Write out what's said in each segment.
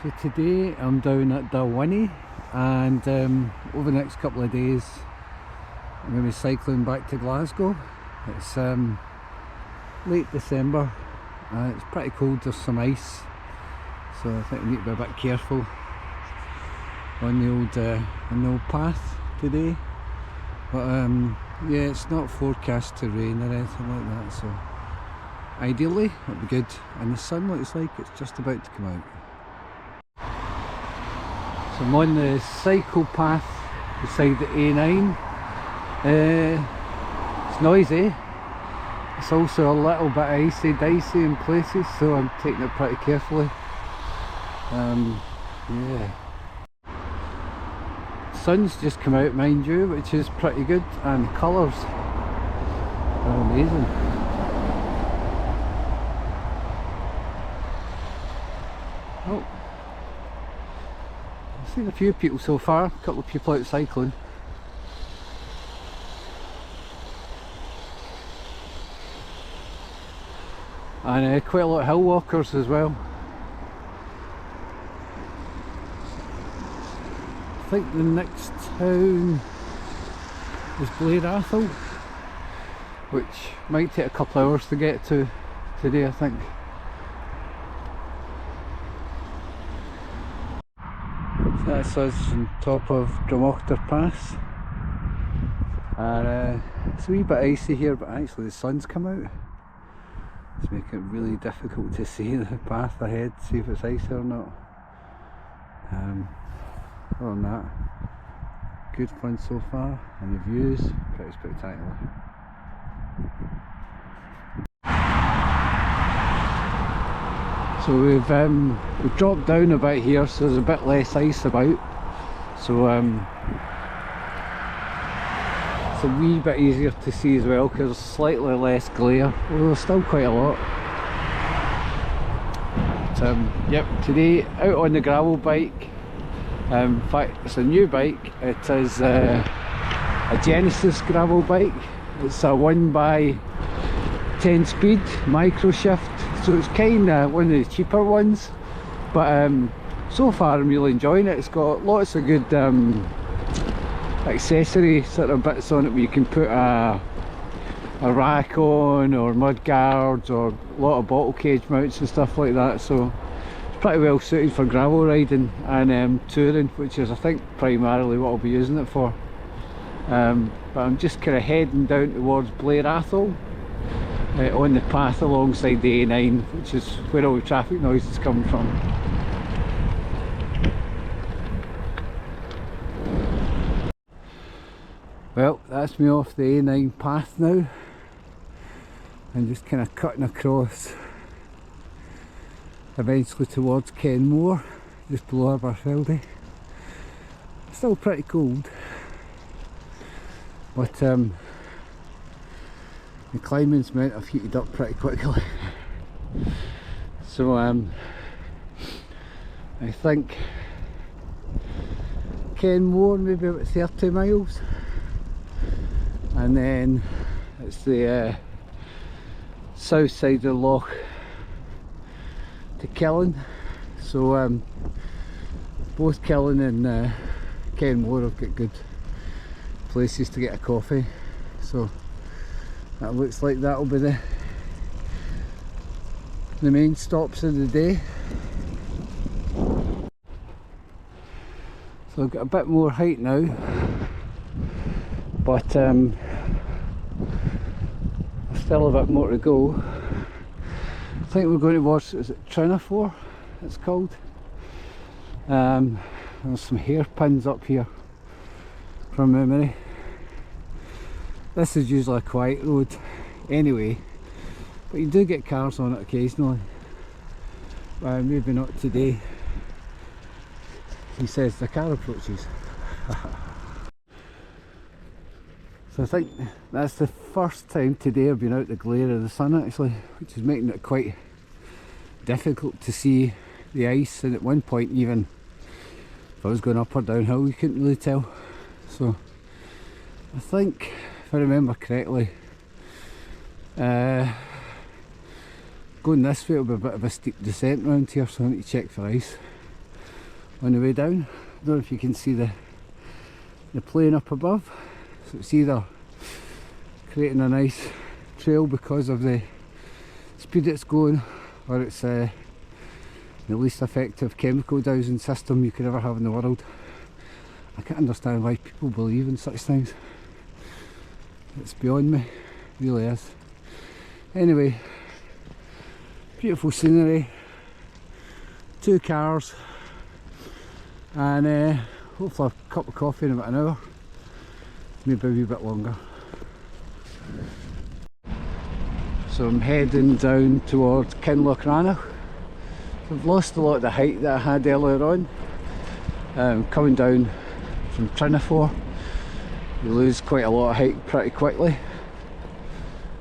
So today I'm down at Dalwhinnie, and over the next couple of days I'm going to be cycling back to Glasgow. It's late December and it's pretty cold, there's some ice, so I think we need to be a bit careful on the old path today. But yeah, it's not forecast to rain or anything like that, so ideally it'll be good, and the sun looks like it's just about to come out. So I'm on the cycle path beside the A9. It's noisy, it's also a little bit dicey in places, so I'm taking it pretty carefully. Yeah. Sun's just come out, mind you, which is pretty good, and the colours are amazing. Oh, I've seen a few people so far, a couple of people out cycling. And quite a lot of hill walkers as well. I think the next town is Athlkit, which might take a couple of hours to get to today, I think. So that's us on top of Drummochtar Pass, and it's a wee bit icy here, but actually the sun's come out. It's making it really difficult to see the path ahead, see if it's icy or not. Other than that, good fun so far, and the views pretty spectacular. So we've dropped down a bit here, so there's a bit less ice about. So it's a wee bit easier to see as well, because there's slightly less glare, although there's still quite a lot. But, yep, today out on the gravel bike. In fact, it's a new bike. It is a Genesis gravel bike. It's a 1x10 speed micro shift, so it's kind of one of the cheaper ones, but so far I'm really enjoying it. It's got lots of good accessory sort of bits on it, where you can put a rack on, or mud guards, or a lot of bottle cage mounts and stuff like that, so pretty well suited for gravel riding and touring, which is I think primarily what I'll be using it for. But I'm just kind of heading down towards Athlkit on the path alongside the A9, which is where all the traffic noise is coming from. Well, that's me off the A9 path now, and just kind of cutting across eventually towards Kenmore, just below Aberfeldy. Still pretty cold, but the climbing's meant I've heated up pretty quickly. So I think Kenmore maybe about 30 miles, and then it's the south side of the loch to Killen. So both Killen and Kenmore have got good places to get a coffee, so that looks like that'll be the main stops of the day. So I've got a bit more height now, but still a bit more to go. I think we're going towards, is it Naturehike it's called? There's some hairpins up here from memory. This is usually a quiet road anyway, but you do get cars on it occasionally. Maybe not today. He says the car approaches. So I think that's the first time today I've been out the glare of the sun actually, which is making it quite difficult to see the ice, and at one point even if I was going up or downhill you couldn't really tell. So I think, if I remember correctly, going this way will be a bit of a steep descent round here, so I need to check for ice. on the way down. I don't know if you can see the plane up above, so it's either creating a nice trail because of the speed it's going, or it's the least effective chemical dowsing system you could ever have in the world. I can't understand why people believe in such things. It's beyond me, it really is. Anyway, beautiful scenery, 2 cars, and hopefully a cup of coffee in about an hour, maybe a wee bit longer. So I'm heading down towards Kinlochranach. I've lost a lot of the height that I had earlier on. Coming down from Trinafor, you lose quite a lot of height pretty quickly.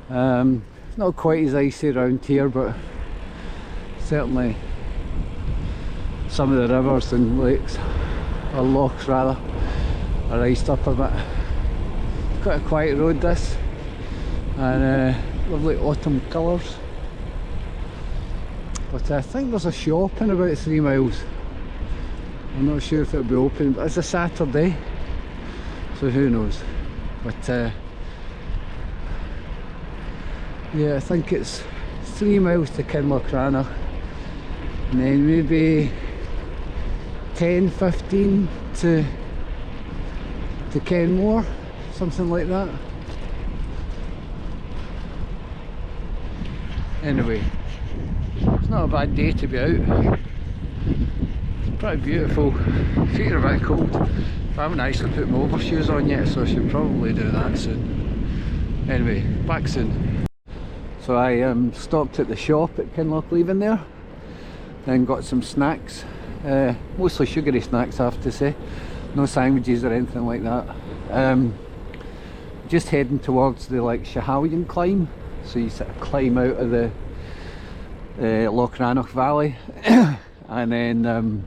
Not quite as icy around here, but certainly some of the rivers and lakes, or lochs rather, are iced up a bit. Quite a quiet road this, and lovely autumn colours. But I think there's a shop in about 3 miles. I'm not sure if it'll be open, but it's a Saturday, so who knows. But yeah, I think it's 3 miles to Kinlochranach, and then maybe 10-15 to Kenmore, something like that. Anyway, it's not a bad day to be out. It's pretty beautiful. Feet are a bit cold. I haven't actually put my overshoes on yet, so I should probably do that soon. Anyway, back soon. So I stopped at the shop at Kinlochleven there, and got some snacks. Mostly sugary snacks, I have to say. No sandwiches or anything like that. Just heading towards the Schiehallion climb. So you sort of climb out of the Lochranach Valley, and then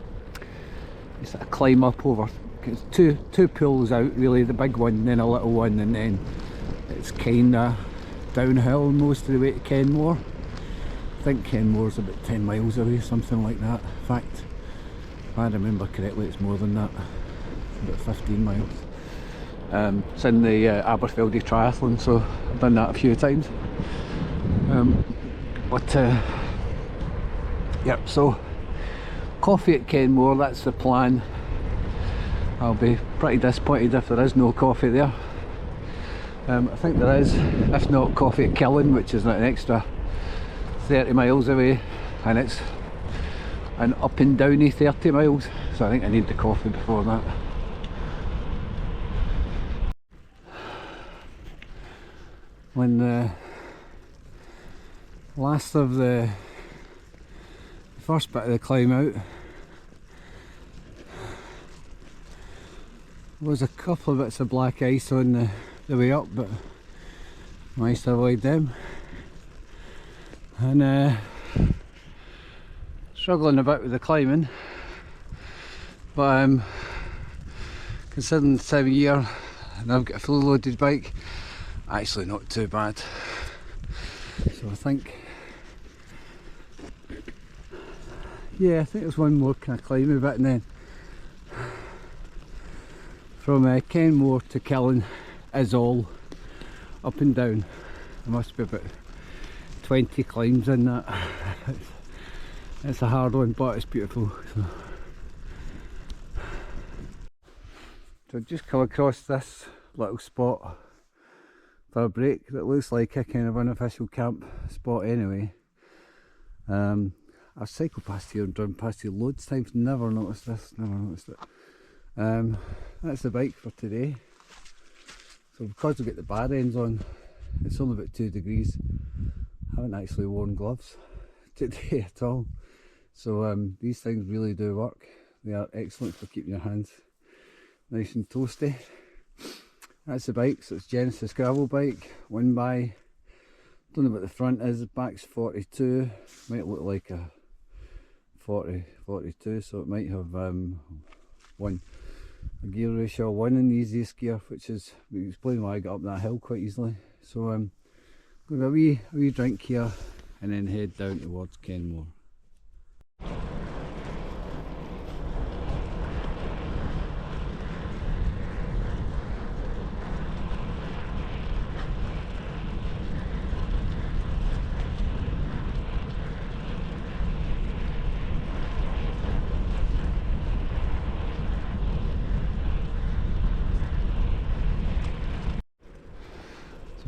you sort of climb up over. It's two pools out really, the big one, then a little one, and then it's kinda downhill most of the way to Kenmore. I think Kenmore's about 10 miles away, something like that. In fact, if I remember correctly, it's more than that, about 15 miles. It's in the Aberfeldy Triathlon, so I've done that a few times. Yep, so coffee at Kenmore, that's the plan. I'll be pretty disappointed if there is no coffee there. I think there is, if not coffee at Killen, which is an extra 30 miles away, and it's an up and downy 30 miles, so I think I need the coffee before that. When the last of the first bit of the climb out, there was a couple of bits of black ice on the way up, but managed to avoid them. And struggling a bit with the climbing, but considering the time of year and I've got a fully loaded bike, actually not too bad. So I think, yeah, I think there's one more kind of climbing bit, and then from Kenmore to Killen is all up and down. There must be about 20 climbs in that. It's a hard one, but it's beautiful. So I've just come across this little spot for a break that looks like a kind of unofficial camp spot anyway. I've cycled past here and driven past here loads of times, never noticed this, never noticed it. That's the bike for today. So because I've got the bar ends on, it's only about 2 degrees. I haven't actually worn gloves today at all. So these things really do work. They are excellent for keeping your hands nice and toasty. That's the bike, so it's Genesis gravel bike, one by, don't know what the front is, the back's 42, might look like a 42, so it might have a gear ratio 1 in the easiest gear, which is, we explain why I got up that hill quite easily. So I'm going to have a wee drink here and then head down towards Kenmore.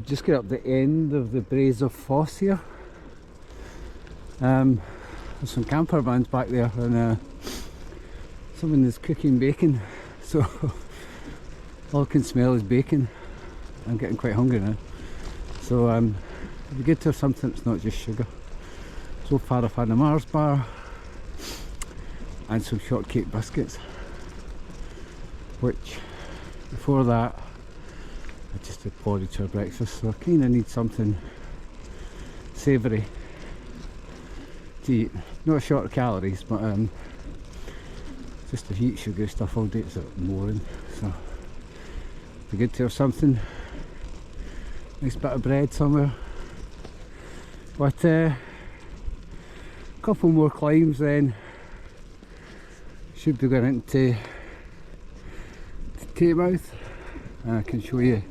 Just get up the end of the Braes of Foss here. There's some camper vans back there, and someone is cooking bacon, so all I can smell is bacon. I'm getting quite hungry now, so it'd be good to have something that's not just sugar. So far I've had a Mars bar and some shortcake biscuits, which before that I just had porridge for breakfast, so I kind of need something savoury to eat. Not short of calories, but just if you eat sugary stuff all day it's boring, so it'd be good to have something, nice bit of bread somewhere. But a couple more climbs, then should be going into Taymouth, and I can show you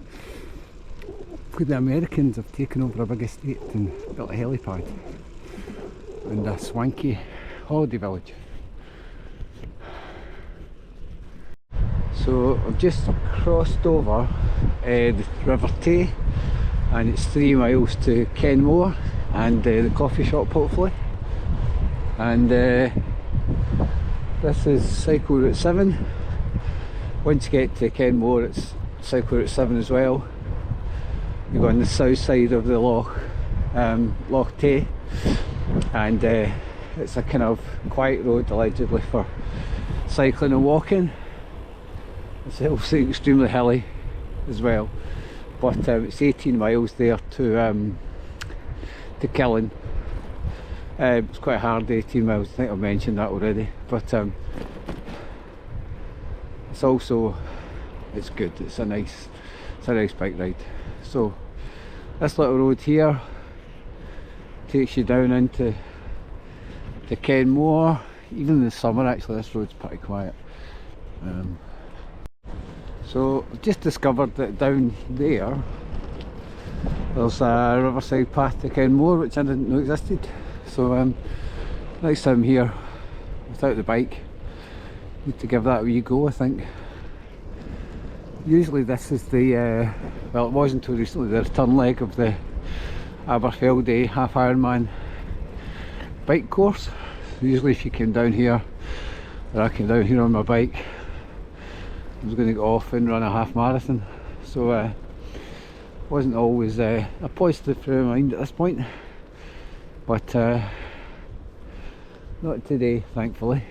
where the Americans have taken over a big estate and built a helipad and a swanky holiday village. So I've just crossed over the River Tay, and it's 3 miles to Kenmore and the coffee shop hopefully. And this is Cycle Route 7. Once you get to Kenmore it's Cycle Route 7 as well. You go on the south side of the Loch Tay, and it's a kind of quiet road allegedly for cycling and walking. It's obviously extremely hilly as well, but it's 18 miles there to Killen. It's quite hard, 18 miles, I think I've mentioned that already, but it's also, it's good, it's a nice bike ride. So this little road here takes you down into Kenmore. Even in the summer actually this road's pretty quiet. So I've just discovered that down there there's a riverside path to Kenmore which I didn't know existed. So next time here without the bike, need to give that a wee go I think. Usually this is the, well it was until recently, the return leg of the Aberfeldy half Ironman bike course. So usually if you came down here, or I came down here on my bike, I was going to go off and run a half marathon. So wasn't always a positive frame of mind at this point, but not today thankfully.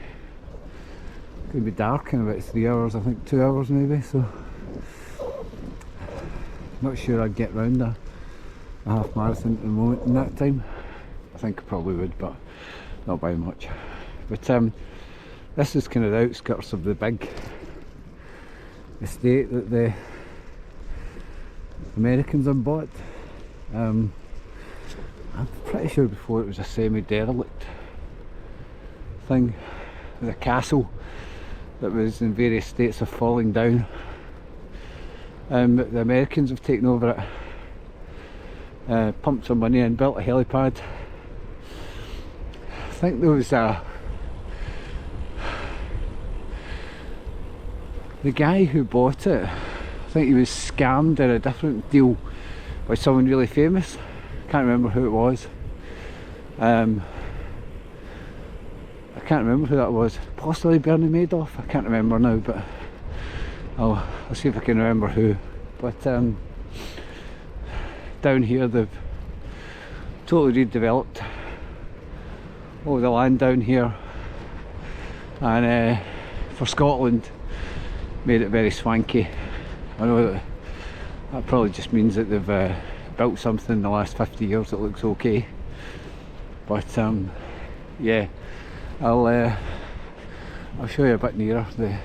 It's going to be dark in about 3 hours, I think 2 hours maybe, so not sure I'd get round a half marathon at the moment in that time. I think I probably would, but not by much. But this is kind of the outskirts of the big estate that the Americans have bought. I'm pretty sure before it was a semi-derelict thing, with a castle that was in various states of falling down. But the Americans have taken over it, pumped some money in, built a helipad. I think there was the guy who bought it, I think he was scammed in a different deal by someone really famous. Can't remember who it was. I can't remember who that was. Possibly Bernie Madoff. I can't remember now, but I'll see if I can remember who. But down here they've totally redeveloped all the land down here, and for Scotland made it very swanky. I know that probably just means that they've built something in the last 50 years that looks okay, but yeah, I'll show you a bit nearer the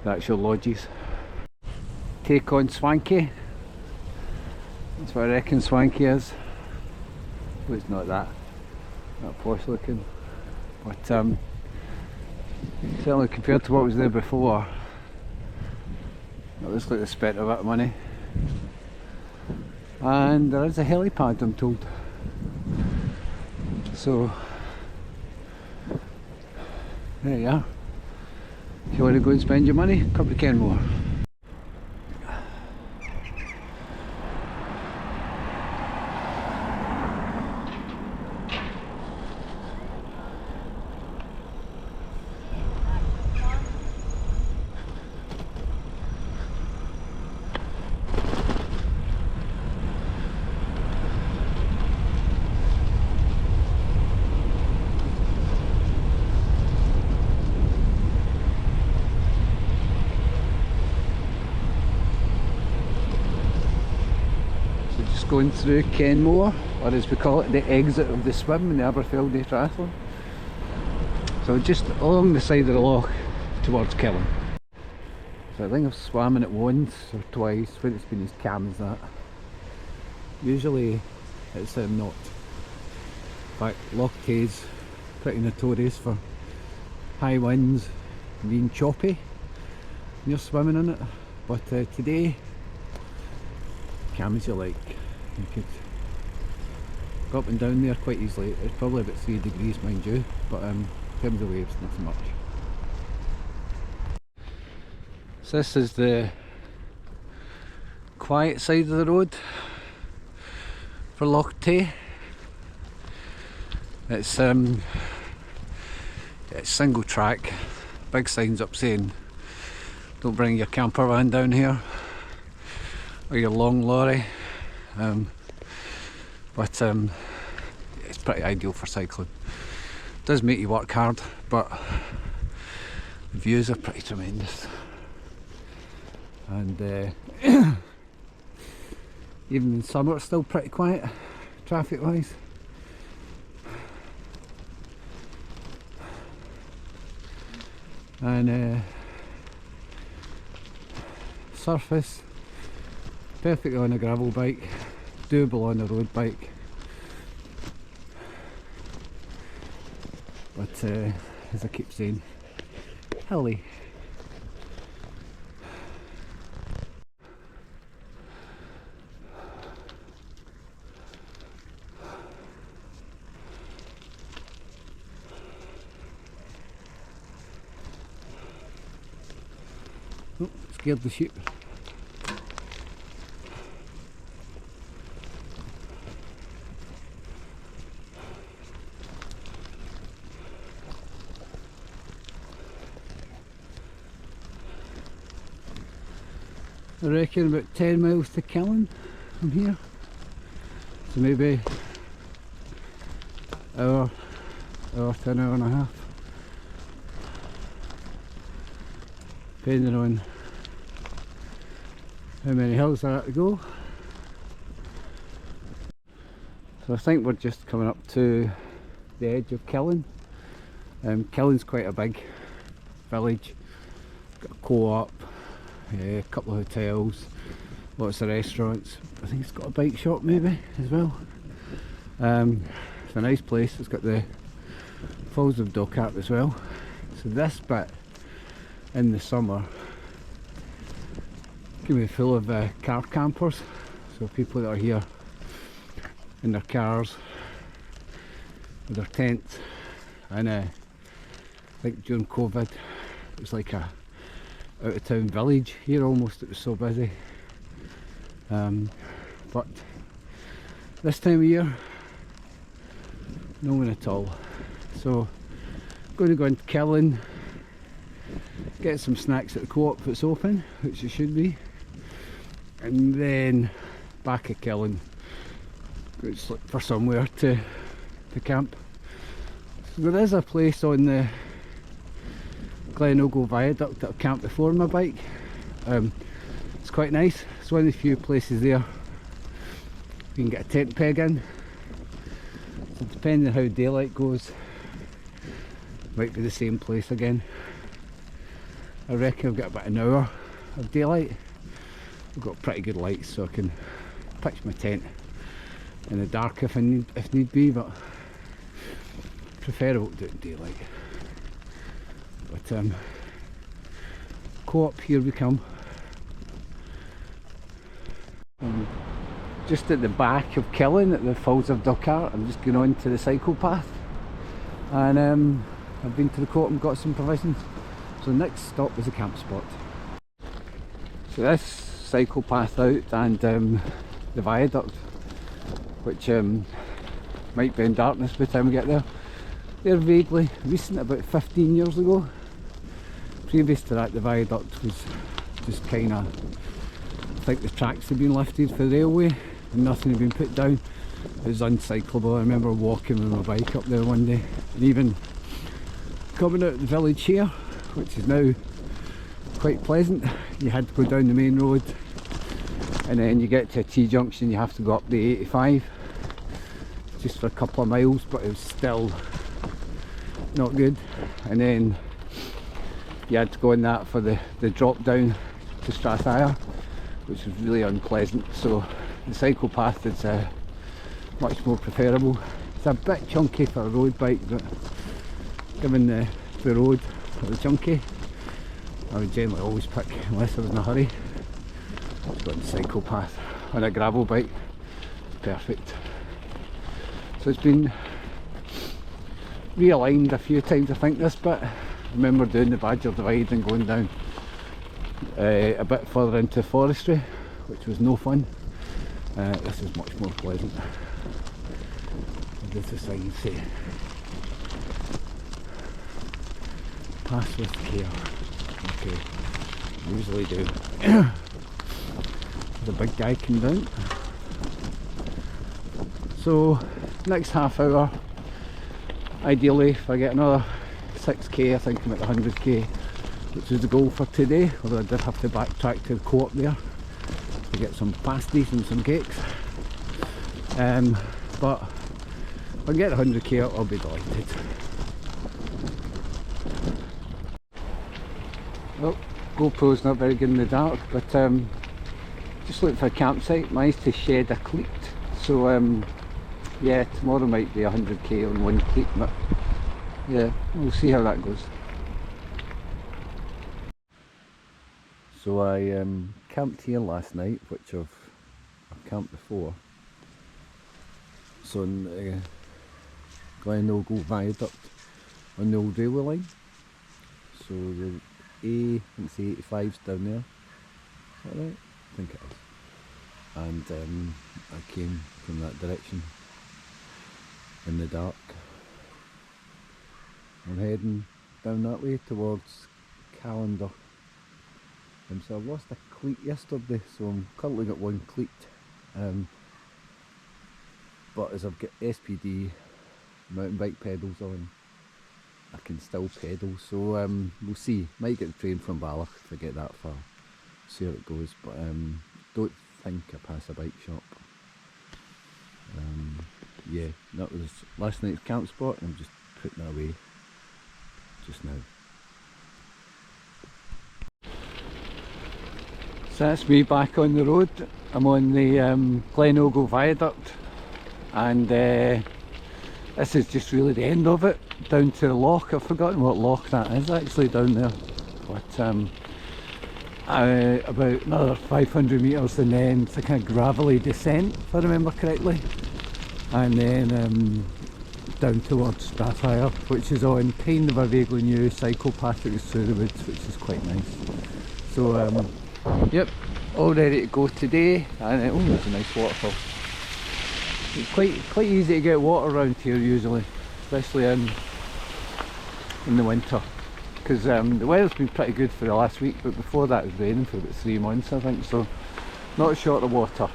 actual lodges. Take on swanky, that's what I reckon swanky is. Well, it's not that posh looking, but certainly compared to what was there before, it looks like they spent a bit of money. And there is a helipad, I'm told. So there you are. If you want to go and spend your money, come to Kenmore. going through Kenmore, or as we call it, the exit of the swim in the Aberfeldy Triathlon. So just along the side of the loch towards Killen. So I think I've swam in it once or twice when it's been as calm as that. Usually it's not. In fact, Loch Tay's pretty notorious for high winds and being choppy when you're swimming in it. But today, calm as you like. You could go up and down there quite easily. It's probably about 3 degrees, mind you, but in terms of waves, not so much. So this is the quiet side of the road for Loch Tay. It's single track, big signs up saying don't bring your camper van down here or your long lorry, but it's pretty ideal for cycling. It does make you work hard, but the views are pretty tremendous, and even in summer it's still pretty quiet traffic wise. And surface, perfect on a gravel bike, doable on a road bike, but as I keep saying, hilly. Oh, scared the sheep. I reckon about 10 miles to Killen from here, so maybe hour to an hour and a half, depending on how many hills there are to go. So I think we're just coming up to the edge of Killen. Killen's quite a big village, got a co-op, a couple of hotels, lots of restaurants. I think it's got a bike shop maybe as well. It's a nice place. It's got the Falls of Dochart as well. So this bit in the summer can be full of car campers, so people that are here in their cars with their tents. And I think during COVID it was like a out of town village here almost, it was so busy. But this time of year, no one at all. So I'm going to go into Killen, get some snacks at the co-op if it's open, which it should be, and then back at Killen, let's look for somewhere to camp. So there is a place on the Glen Ogle Viaduct that I've camped before on my bike. It's quite nice. It's one of the few places there you can get a tent peg in. So depending on how daylight goes, might be the same place again. I reckon I've got about an hour of daylight. I've got pretty good lights, so I can pitch my tent in the dark if need be, but preferable to do it in daylight. But co-op, here we come. Just at the back of Killen at the Falls of Dochart, I'm just going on to the cycle path, and I've been to the co-op and got some provisions. So the next stop is a camp spot. So this cycle path out and the viaduct, which might be in darkness by the time we get there, they're vaguely recent, about 15 years ago. Previous to that, the viaduct was just kind of, I think the tracks had been lifted for the railway and nothing had been put down. It was uncyclable. I remember walking with my bike up there one day, and even coming out of the village here, which is now quite pleasant. You had to go down the main road and then you get to a T-junction, you have to go up the 85 just for a couple of miles, but it was still not good. And then you had to go in that for the drop down to Strathire, which was really unpleasant. So the cycle path is much more preferable. It's a bit chunky for a road bike, but given the road was chunky, I would generally always pick, unless I was in a hurry, I've got the cycle path. On a gravel bike, perfect. So it's been realigned a few times, I think, this bit. I remember doing the Badger Divide and going down a bit further into forestry, which was no fun. This is much more pleasant. What does the sign say? Pass with care. Okay, usually do. The big guy came down. So next half hour, ideally if I get another 6k, I think I'm at the 100k, which is the goal for today, although I did have to backtrack to the co-op there to get some pasties and some cakes. But if I get 100k up, I'll be delighted. Well, GoPro's not very good in the dark, but just looking for a campsite, managed to shed a cleat. So yeah, tomorrow might be 100k on one cleat, but yeah, we'll see how that goes. So I camped here last night, which I've camped before. So in Glen Ogle Viaduct on the old railway line. So the I think it's the 85's down there. Is that right? I think it is. And I came from that direction in the dark. I'm heading down that way towards Calendar. So I lost a cleat yesterday, so I'm currently got one cleat. But as I've got SPD mountain bike pedals on, I can still pedal, so we'll see. Might get the train from Ballach if I get that far. See how it goes, but don't think I pass a bike shop. Yeah, that was last night's camp spot, and I'm just putting it away just now. So that's me back on the road. I'm on the Glen Ogle Viaduct, and this is just really the end of it, down to the loch. I've forgotten what loch that is actually down there, but about another 500 metres and then it's a kind of gravelly descent, if I remember correctly, and then down towards Strathire, which is on kind of a vaguely new cycle path that goes through the woods, which is quite nice. So yep, all ready to go today, and oh, there's a nice waterfall. It's quite easy to get water around here usually, especially in the winter, because the weather's been pretty good for the last week, but before that it was raining for about 3 months I think, so not short of water.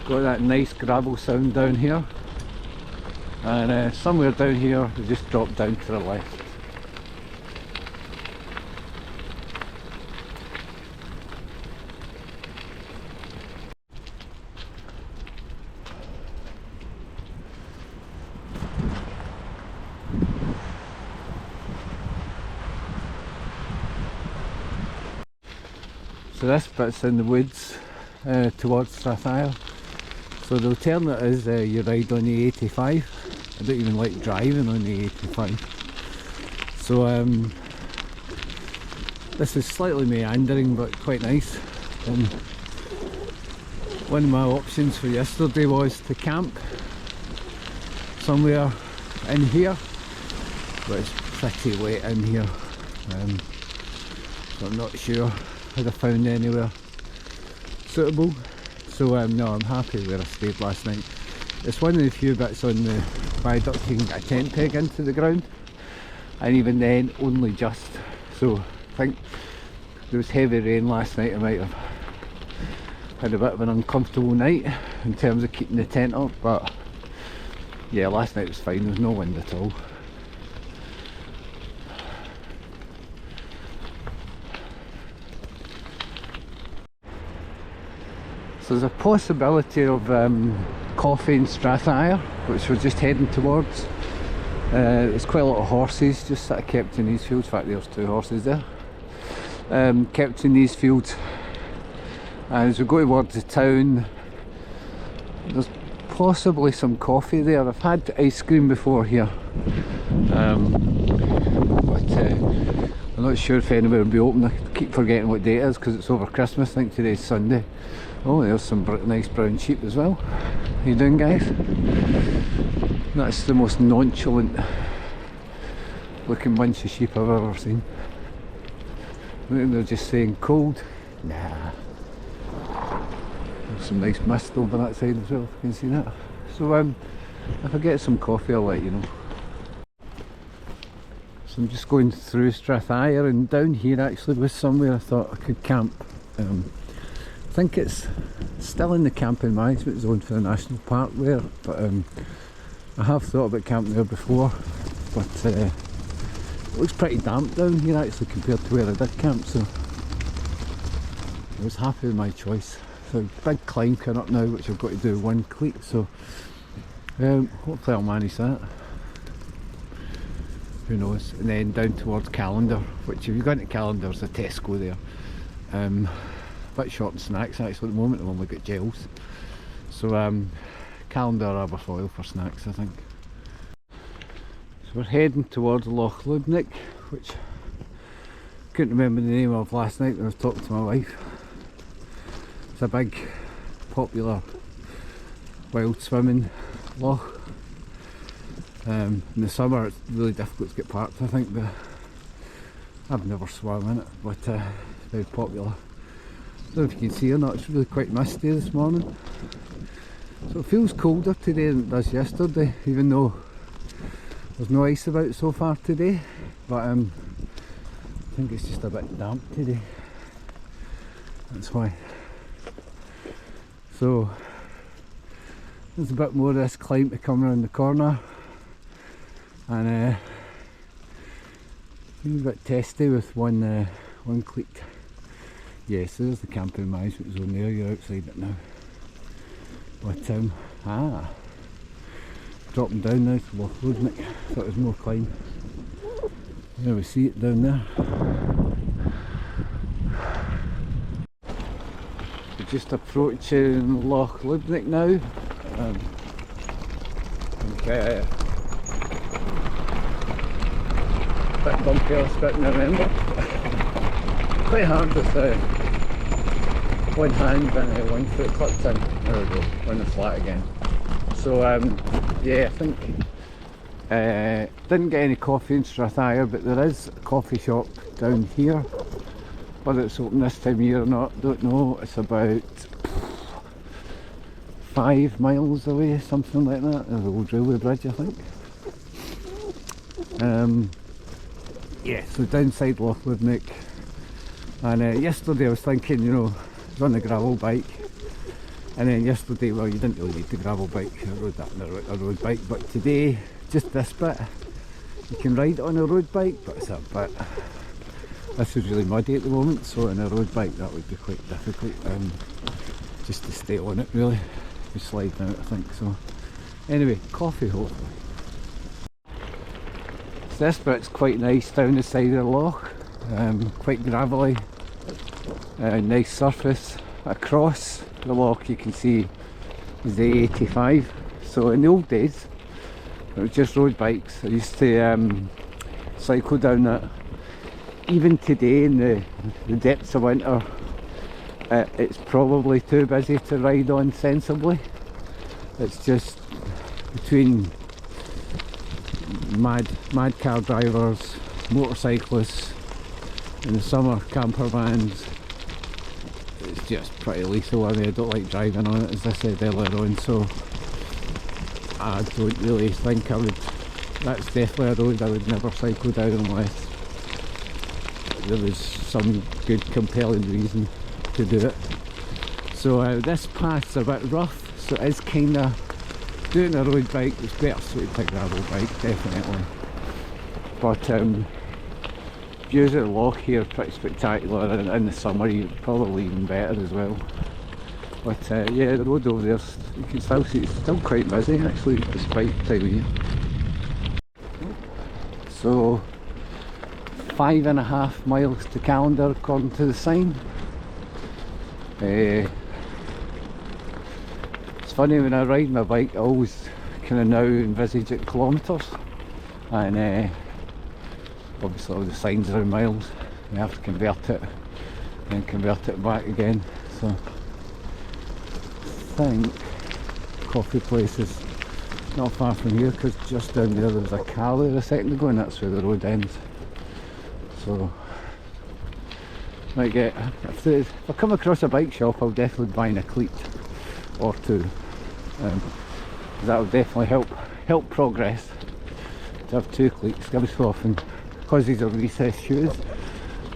Got that nice gravel sound down here, and somewhere down here we just dropped down to the left. So this bit's in the woods towards Strathire. So the alternate is you ride on the 85. I don't even like driving on the 85. So this is slightly meandering but quite nice. One of my options for yesterday was to camp somewhere in here, but it's pretty wet in here. so I'm not sure had I found anywhere suitable. So no, I'm happy where I stayed last night. It's one of the few bits on the viaduct you can get a tent peg into the ground, and even then only just. So I think there was heavy rain last night. I might have had a bit of an uncomfortable night in terms of keeping the tent up, but yeah, last night was fine. There was no wind at all. So there's a possibility of coffee in Strathire, which we're just heading towards. There's quite a lot of horses just sort of kept in these fields. In fact, there's 2 horses there. Kept in these fields. And as we go towards the town, there's possibly some coffee there. I've had ice cream before here, but I'm not sure if anywhere will be open. I keep forgetting what day it is because it's over Christmas. I think today's Sunday. Oh, there's some nice brown sheep as well. How you doing, guys? That's the most nonchalant looking bunch of sheep I've ever seen. I think they're just saying cold. Nah. There's some nice mist over that side as well, if you can see that. So if I get some coffee, I'll let you know. So I'm just going through Strathire, and down here actually was somewhere I thought I could camp. I think it's still in the camping management zone for the national park there, but I have thought about camping there before, but it looks pretty damp down here actually compared to where I did camp, so I was happy with my choice. So big climb coming up now, which I've got to do one cleat, so hopefully I'll manage that. Who knows? And then down towards Calendar, which if you go into Calendar, there's a Tesco there. A bit short on snacks actually at the moment. I've only got gels. So Calendar Aberfoyle for snacks, I think. So we're heading towards Loch Lubnaig, which I couldn't remember the name of last night when I was talking to my wife. It's a big, popular wild swimming loch. In the summer it's really difficult to get parked, I think, but I've never swum in it, but it's very popular. I don't know if you can see or not, it's really quite misty this morning. So it feels colder today than it does yesterday, even though there's no ice about so far today, but I think it's just a bit damp today, that's why. So there's a bit more of this climb to come around the corner, and seems a bit testy with one cleat. Yeah, so there's the camping management zone there, you're outside it now. But dropping down now to Loch Lubnaig. Thought there was more climb. There we see it down there. We're just approaching Loch Lubnaig now. Okay. Bit bumpy or spitting, I remember. Quite hard with one hand and one foot clipped in. There we go, on the flat again. So yeah, I think didn't get any coffee in Strathire, but there is a coffee shop down here. Whether it's open this time of year or not, don't know. It's about 5 miles away, something like that. There's the old railway bridge, I think. Yeah, so downside Loch Lubnaig. And yesterday I was thinking, you know, I was on the gravel bike, and then yesterday, well, you didn't really need the gravel bike, I rode that on a road bike, but today, just this bit, you can ride on a road bike, but it's a bit, this is really muddy at the moment, so on a road bike that would be quite difficult, just to stay on it really, be sliding out I think, so anyway, coffee hopefully. So this bit's quite nice down the side of the loch. Quite gravelly, nice surface. Across the loch you can see is the A85. So in the old days it was just road bikes. I used to cycle down that. Even today in the depths of winter, it's probably too busy to ride on sensibly. It's just between mad car drivers, motorcyclists, in the summer, camper vans, it's just pretty lethal. I mean, I don't like driving on it, as I said earlier on, so I don't really think I would, that's definitely a road I would never cycle down unless there was some good compelling reason to do it. So this path's a bit rough, so it's kind of, doing a road bike is better suited to a gravel bike, definitely. But views of the loch here are pretty spectacular, and in the summer probably even better as well. But yeah, the road over there, you can still see it's still quite busy actually, despite the time of year. So 5.5 miles to Calendar according to the sign. It's funny, when I ride my bike I always kind of now envisage it kilometres, and obviously all the signs are in miles. You have to convert it and convert it back again. So I think coffee place is not far from here, because just down there was a car there a second ago and that's where the road ends. So might get, if I come across a bike shop I'll definitely buy a cleat or two, that will definitely help progress to have two cleats. Every so often, because these are recessed shoes,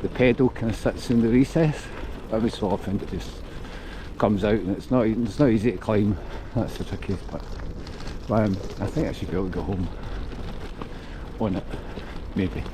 the pedal kind of sits in the recess. Every so often it just comes out and it's not easy to climb. That's the trickiest part. But I think I should be able to go home on it, maybe.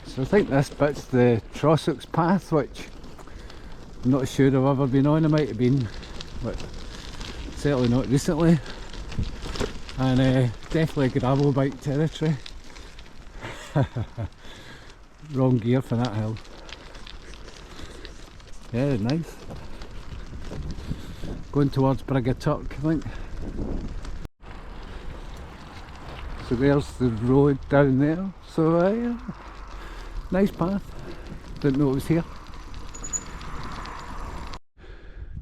So I think this bit's the Trossachs path, which I'm not sure I've ever been on. I might have been, but certainly not recently. And definitely gravel bike territory. Wrong gear for that hill. Yeah, nice. Going towards Bikepacking, I think. So there's the road down there. So yeah. Nice path, didn't know it was here.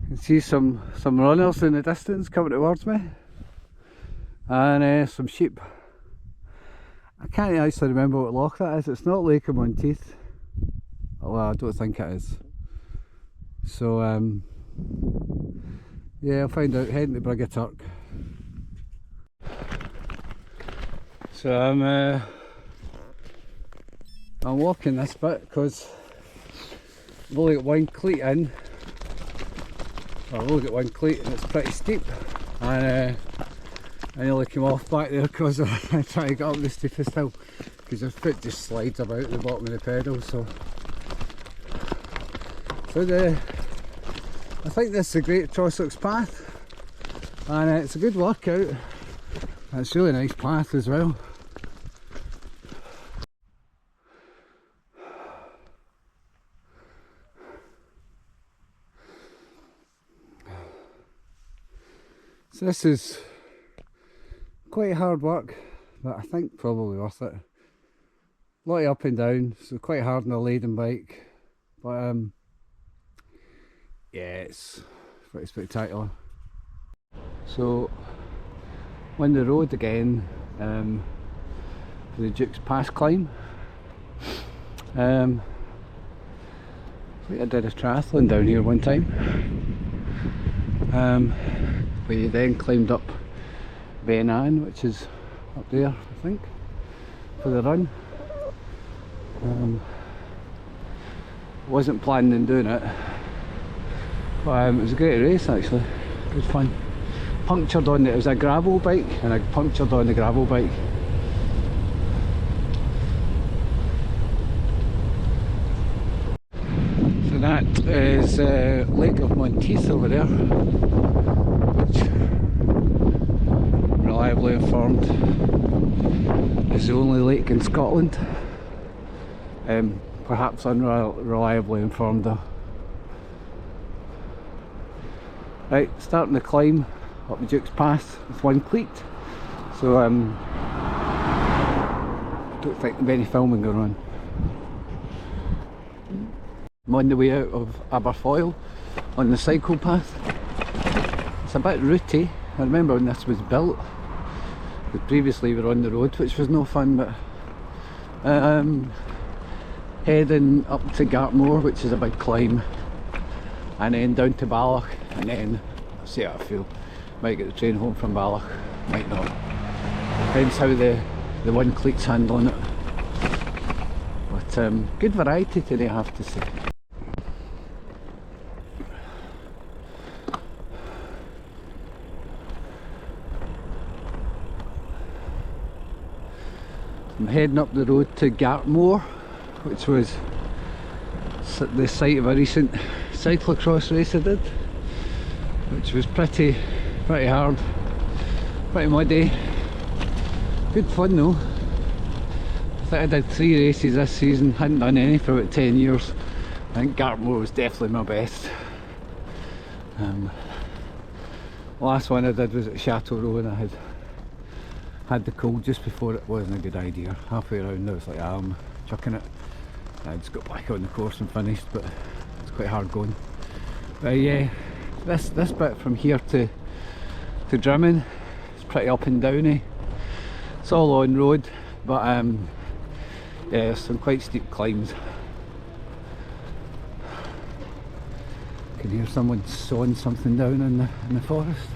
You can see some runners in the distance coming towards me, and some sheep. I can't actually remember what loch that is. It's not Lake of Monteith. Well, I don't think it is. So yeah, I'll find out, heading to Bikepacking. So I'm walking this bit because I've only got one cleat in. Well, I've only got one cleat and it's pretty steep, and I nearly came off back there because I trying to get up the steepest hill, because your foot just slides about the bottom of the pedal. So I think this is a great Trossachs path, and it's a good workout. It's a really nice path as well. So this is quite hard work, but I think probably worth it. A lot of up and down, so quite hard on a laden bike, but yeah, it's pretty spectacular. So on the road again for the Duke's Pass climb. I think I did a triathlon down here one time. We then climbed up Ben Ann, which is up there, I think, for the run. Wasn't planning on doing it, but it was a great race actually, good fun. Punctured on it was a gravel bike, and I punctured on the gravel bike. So that is Lake of Monteith over there, which, reliably informed, is the only lake in Scotland. Perhaps unreliably informed though. Right, starting the climb up the Duke's Pass with one cleat, so don't think there'll be any filming going on. I'm on the way out of Aberfoyle on the cycle path. It's a bit rooty. I remember when this was built, but previously we were on the road, which was no fun, but heading up to Gartmore, which is a big climb, and then down to Balloch, and then I'll see how I feel. Might get the train home from Balloch, might not. Depends how the one cleat's handling it. But good variety today, I have to say. I'm heading up the road to Gartmore, which was the site of a recent cyclocross race I did, which was pretty hard, pretty muddy. Good fun though. I think I did 3 races this season, hadn't done any for about 10 years. I think Gartmore was definitely my best. The last one I did was at Chateau Row, and I had the cold just before. It wasn't a good idea. Halfway around I was like, I'm chucking it. I just got back on the course and finished, but it's quite hard going. But yeah, this bit from here to Drimmen is pretty up and downy. It's all on road, but yeah, some quite steep climbs. You can hear someone sawing something down in the forest.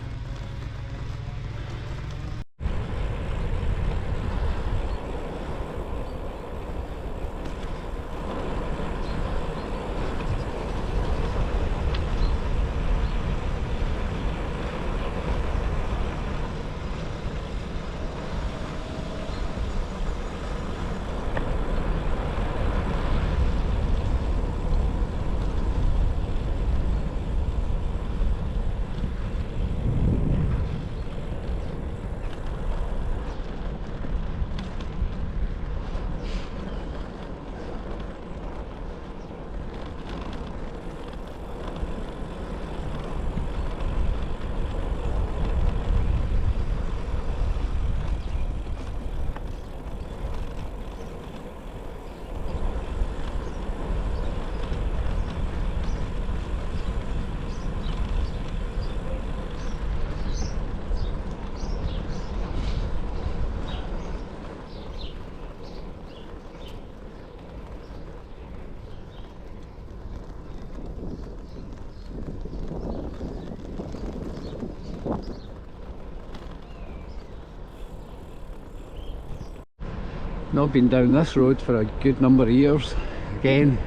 Not been down this road for a good number of years. Again,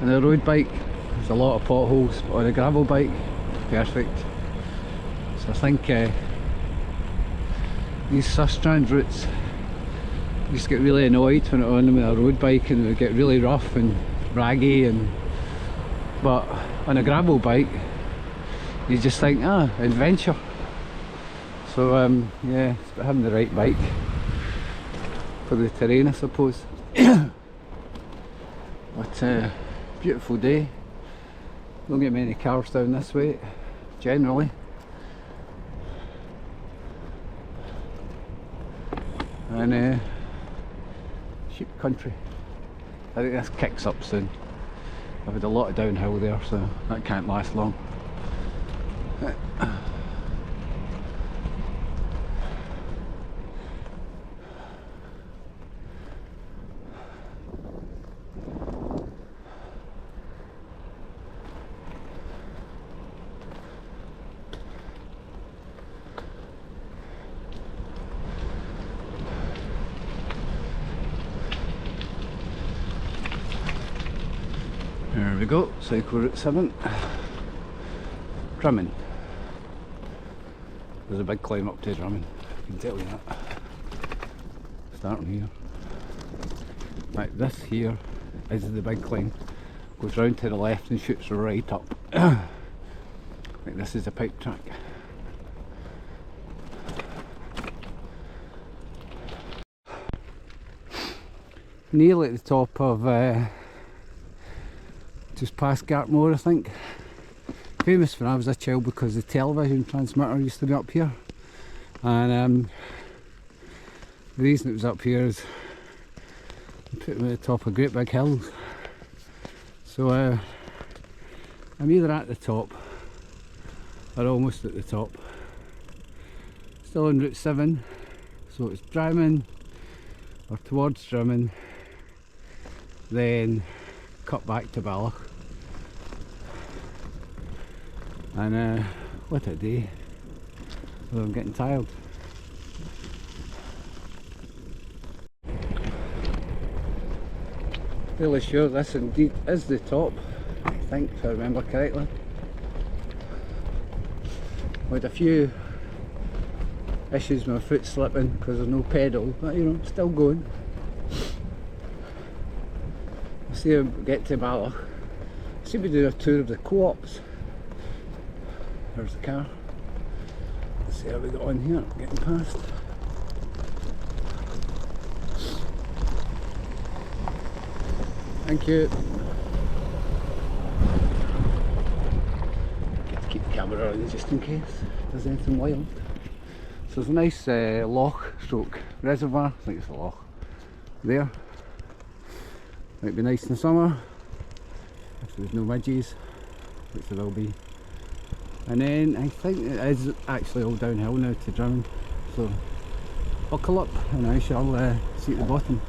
on a road bike there's a lot of potholes, but on a gravel bike, perfect. So I think these Sustrand routes, I used to get really annoyed when I was on them with a road bike, and it would get really rough and raggy, but on a gravel bike you just think, adventure. So yeah, it's about having the right bike for the terrain, I suppose. But beautiful day. Don't get many cars down this way generally. And sheep country. I think this kicks up soon. I've had a lot of downhill there, so that can't last long. There we go, cycle route 7. Drumming. There's a big climb up to Drumming, I can tell you that. Starting here. Right, this here is the big climb. Goes round to the left and shoots right up. Right, this is the pipe track. Nearly at the top of just past Gartmore, I think. Famous when I was a child because the television transmitter used to be up here, and the reason it was up here is they put them at the top of great big hills. So I'm either at the top or almost at the top. Still on Route 7, so it's Drumming or towards Drumming, then cut back to Balloch. And what a day. Well, I'm getting tired. Fairly sure this indeed is the top, I think, if I remember correctly. I had a few issues with my foot slipping because there's no pedal, but you know, still going. I'll see how we get to Balloch. I seem to do a tour of the co-ops. There's the car. Let's see how we got on here, getting past. Thank you. Get to keep the camera on just in case there's anything wild. So there's a nice loch stroke reservoir, I think it's a loch there. Might be nice in the summer if there's no midges, which there will be. And then I think it is actually all downhill now to Drumming, so buckle up and I shall see at the bottom.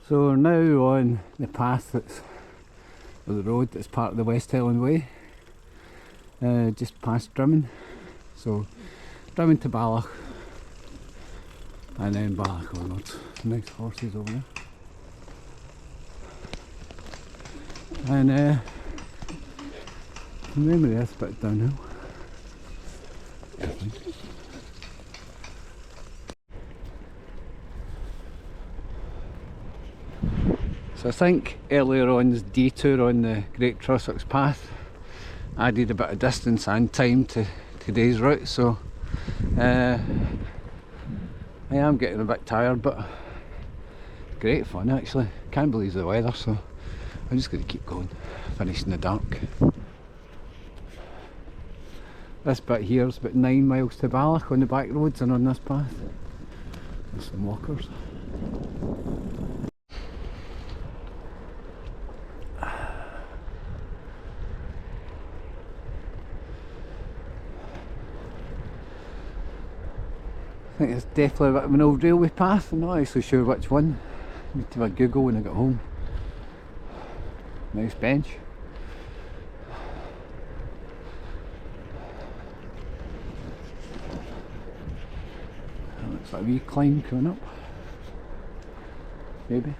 So we're now on the path that's, or the road that's part of the West Highland Way, just past Drumming. So Drumming to Balloch, and then Balloch onwards. Nice horses over there. And from memory this bit downhill. So I think earlier on this detour on the Great Trossachs path added a bit of distance and time to today's route, so I am getting a bit tired, but great fun actually. Can't believe the weather, so I'm just going to keep going, finish in the dark. This bit here is about 9 miles to Balloch on the back roads and on this path. There's some walkers. I think it's definitely a bit of an old railway path. I'm not actually sure which one. I need to have a Google when I get home. Nice bench. Looks like a wee climb coming up. Maybe.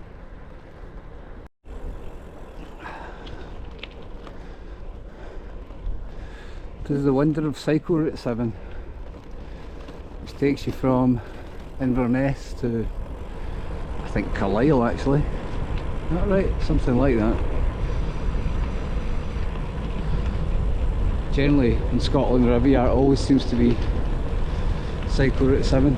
This is the wonder of cycle route 7. Which takes you from Inverness to, I think, Carlisle actually. Is that right? Something like that. Generally in Scotland, wherever you are, it always seems to be cycle route 7.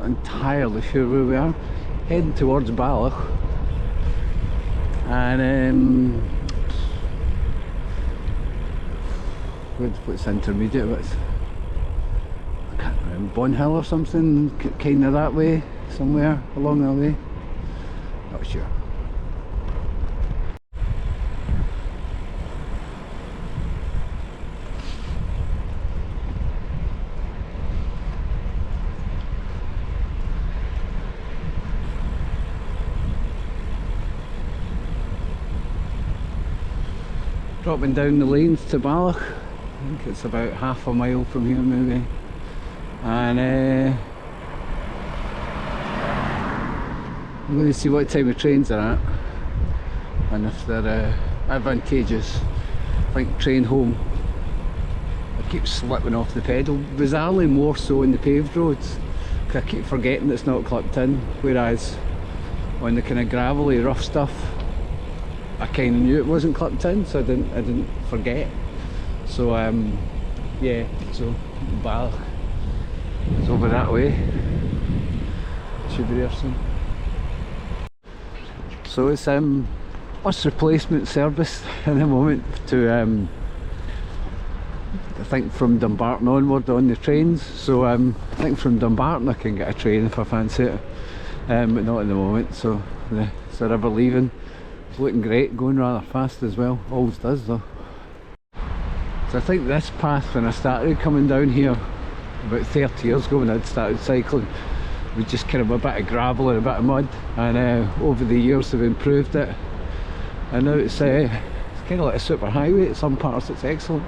Entirely sure where we are, heading towards Balloch, and what's intermediate? What's, I can't remember, Bonhill or something, kind of that way, somewhere along that way, not sure. Dropping down the lanes to Ballach. I think it's about half a mile from here maybe. And I'm going to see what time the trains are at and if they're advantageous. I think train home. I keep slipping off the pedal, bizarrely more so on the paved roads, because I keep forgetting it's not clipped in, whereas on the kind of gravelly rough stuff I kind of knew it wasn't clipped in, so I didn't forget. So yeah, so Ballach is over that way, should be there soon. So it's bus replacement service in the moment to I think from Dumbarton onward on the trains. So I think from Dumbarton I can get a train if I fancy it, but not at the moment. So the river leaving, it's looking great, going rather fast as well, always does though. So I think this path, when I started coming down here about 30 years ago when I'd started cycling, was just kind of a bit of gravel and a bit of mud, and over the years they've improved it, and now it's kind of like a super highway. At some parts it's excellent,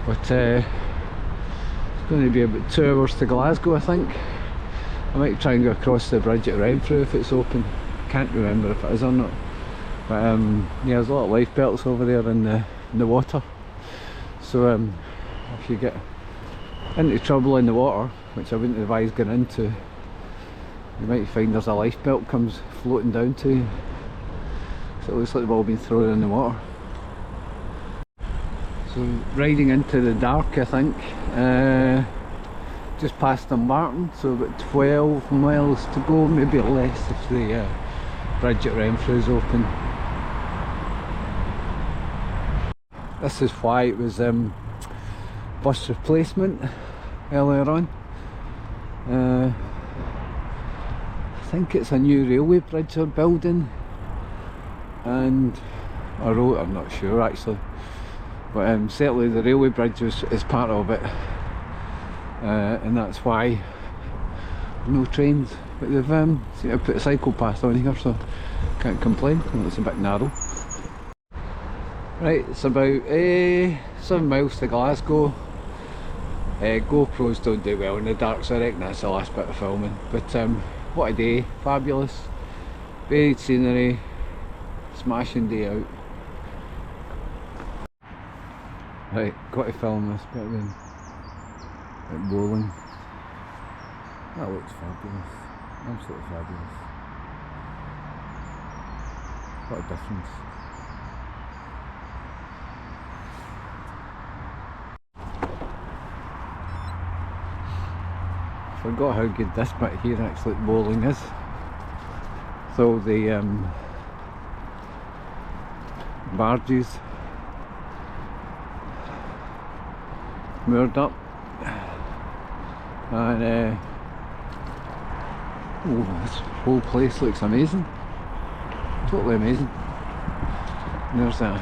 but it's going to be about 2 hours to Glasgow I think. I might try and go across the bridge at Renfrew if it's open, can't remember if it is or not, but yeah, there's a lot of life belts over there in the water, so if you get into trouble in the water, which I wouldn't advise getting into, you might find there's a life belt comes floating down to you, so it looks like they've all been thrown in the water. So riding into the dark I think, just past Dumbarton, so about 12 miles to go, maybe less if the bridge at Renfrew is open. This is why it was bus replacement earlier on. I think it's a new railway bridge they're building, and I'm not sure actually, but certainly the railway bridge is part of it, and that's why no trains. But they've seemed to put a cycle path on here, so can't complain. It's a bit narrow. Right, it's about 7 miles to Glasgow. GoPros don't do well in the dark, so I reckon that's the last bit of filming. But what a day, fabulous, varied scenery, smashing day out. Right, got to film this bit then, at bowling. That looks fabulous, absolutely fabulous. What a difference. Forgot how good this bit here actually at bowling is. So the barges moored up, and oh, this whole place looks amazing, totally amazing. And there's a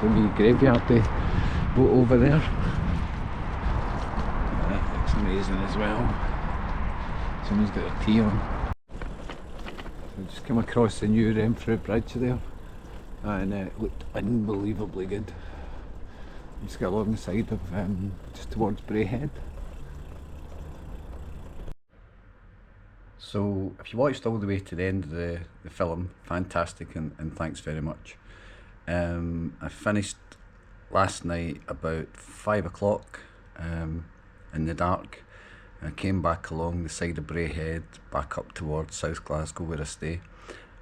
wee graveyard boat over there. Amazing as well. Someone's got a tea on. So just came across the new Renfrew bridge there, and it looked unbelievably good. Just got along the side of just towards Braehead. So if you watched all the way to the end of the film, fantastic, and thanks very much. I finished last night about 5 o'clock. In the dark. I came back along the side of Braehead, back up towards South Glasgow where I stay,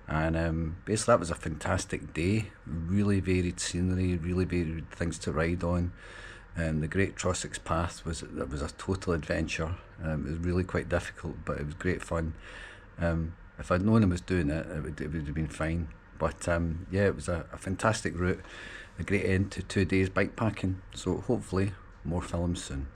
and basically that was a fantastic day. Really varied scenery, really varied things to ride on. The Great Trossachs Path was a total adventure. It was really quite difficult, but it was great fun. If I'd known I was doing it, it would have been fine. But yeah, it was a fantastic route, a great end to 2 days bikepacking. So hopefully more films soon.